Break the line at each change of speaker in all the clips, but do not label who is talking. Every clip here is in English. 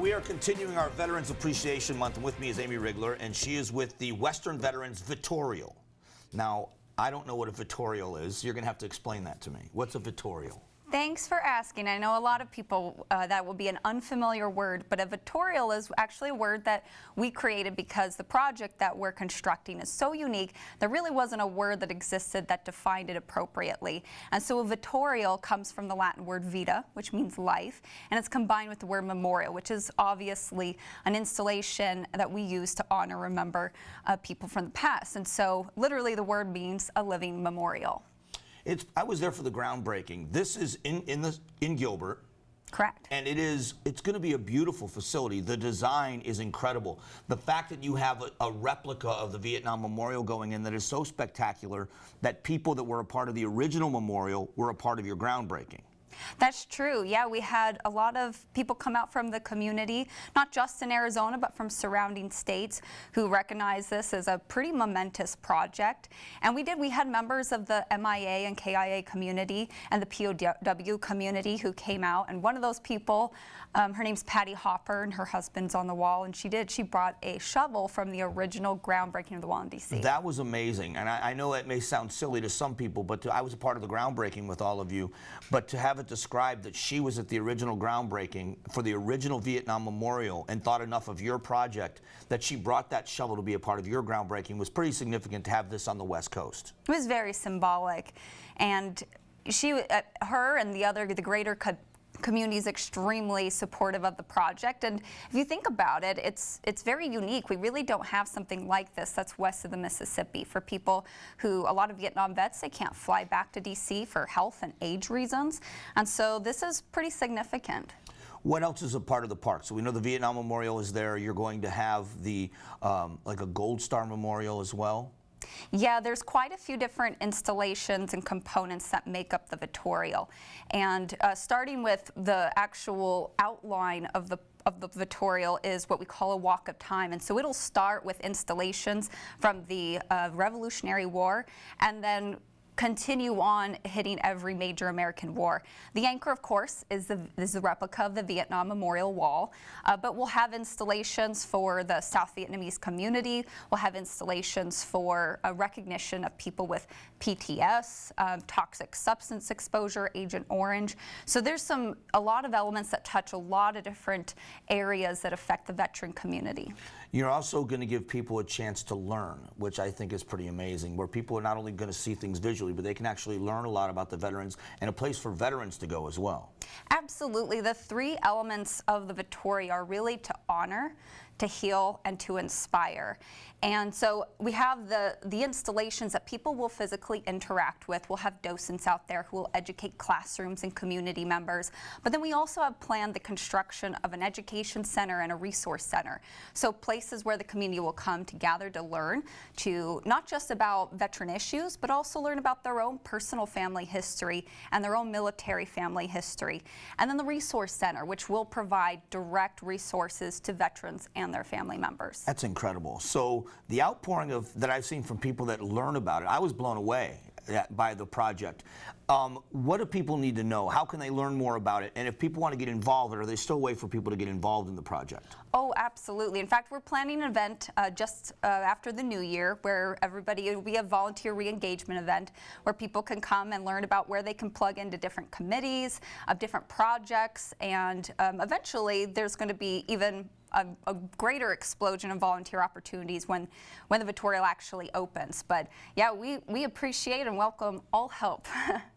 We are continuing our Veterans Appreciation Month, and with me is Amy Rigler, and she is with the Western Veterans Vittorial. Now, I don't know what a Vittorial is. You're going to have to explain that to me. What's a Vittorial?
Thanks for asking. I know a lot of people, that will be an unfamiliar word, but a Vittorial is actually a word that we created because the project that we're constructing is so unique. There really wasn't a word that existed that defined it appropriately. And so a Vittorial comes from the Latin word vita, which means life, and it's combined with the word memorial, which is obviously an installation that we use to honor, remember people from the past. And so literally the word means a living memorial.
I was there for the groundbreaking. This is in Gilbert.
Correct.
And it's going to be a beautiful facility. The design is incredible. The fact that you have a replica of the Vietnam Memorial going in that is so spectacular that people that were a part of the original memorial were a part of your groundbreaking.
That's true. Yeah, we had a lot of people come out from the community, not just in Arizona, but from surrounding states who recognize this as a pretty momentous project. And we had members of the MIA and KIA community and the POW community who came out. And one of those people, her name's Patty Hopper, and her husband's on the wall, and she brought a shovel from the original groundbreaking of the wall in DC.
That was amazing. And I know it may sound silly to some people, but I was a part of the groundbreaking with all of you. But to have it described that she was at the original groundbreaking for the original Vietnam Memorial and thought enough of your project that she brought that shovel to be a part of your groundbreaking was pretty significant to have this on the West Coast. It
was very symbolic, and her and the greater community is extremely supportive of the project. And if you think about it, it's very unique. We really don't have something like this that's west of the Mississippi for people who, a lot of Vietnam vets, they can't fly back to DC for health and age reasons. And so this is pretty significant.
What else is a part of the park? So we know the Vietnam Memorial is there. You're going to have the like a Gold Star Memorial as well?
Yeah, there's quite a few different installations and components that make up the Vittorial. And starting with the actual outline of the Vittorial is what we call a walk of time. And so it'll start with installations from the Revolutionary War and then continue on hitting every major American war. The anchor, of course, is the replica of the Vietnam Memorial Wall, but we'll have installations for the South Vietnamese community. We'll have installations for recognition of people with PTS, toxic substance exposure, Agent Orange. So there's a lot of elements that touch a lot of different areas that affect the veteran community.
You're also going to give people a chance to learn, which I think is pretty amazing, where people are not only going to see things visually, but they can actually learn a lot about the veterans and a place for veterans to go as well.
Absolutely. The three elements of the Vittorial are really to honor, to heal, and to inspire. And so we have the installations that people will physically interact with. We'll have docents out there who will educate classrooms and community members. But then we also have planned the construction of an education center and a resource center. So places where the community will come to gather to learn, to not just about veteran issues, but also learn about their own personal family history and their own military family history. And then the resource center, which will provide direct resources to veterans and their family members.
That's incredible. So the outpouring that I've seen from people that learn about it, I was blown away by the project. What do people need to know? How can they learn more about it? And if people want to get involved, are there still a way for people to get involved in the project?
Oh, absolutely. In fact, we're planning an event just after the new year where it'll be a volunteer re-engagement event where people can come and learn about where they can plug into different committees of different projects, and eventually there's going to be even a greater explosion of volunteer opportunities when the Vittorial actually opens. But yeah, we appreciate and welcome all help.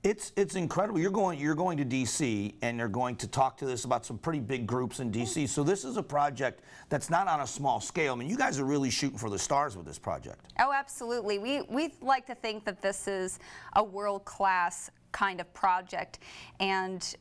It's incredible. You're going to DC and you're going to talk to this about some pretty big groups in DC. So this is a project that's not on a small scale. I mean, you guys are really shooting for the stars with this project.
Oh, absolutely. We like to think that this is a world-class kind of project, and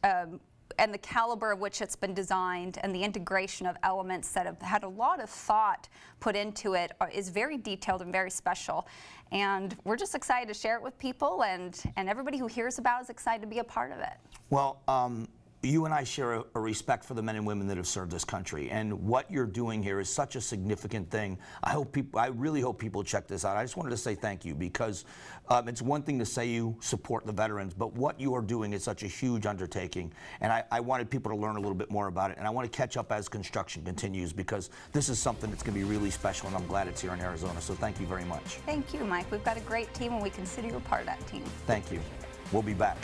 the caliber of which it's been designed and the integration of elements that have had a lot of thought put into it is very detailed and very special. And we're just excited to share it with people, and everybody who hears about it is excited to be a part of it.
Well, you and I share a respect for the men and women that have served this country, and what you're doing here is such a significant thing. I really hope people check this out. I just wanted to say thank you, because it's one thing to say you support the veterans, but what you are doing is such a huge undertaking, and I wanted people to learn a little bit more about it, and I want to catch up as construction continues, because this is something that's going to be really special, and I'm glad it's here in Arizona, so thank you very much.
Thank you, Mike. We've got a great team, and we consider you a part of that team.
Thank you. We'll be back.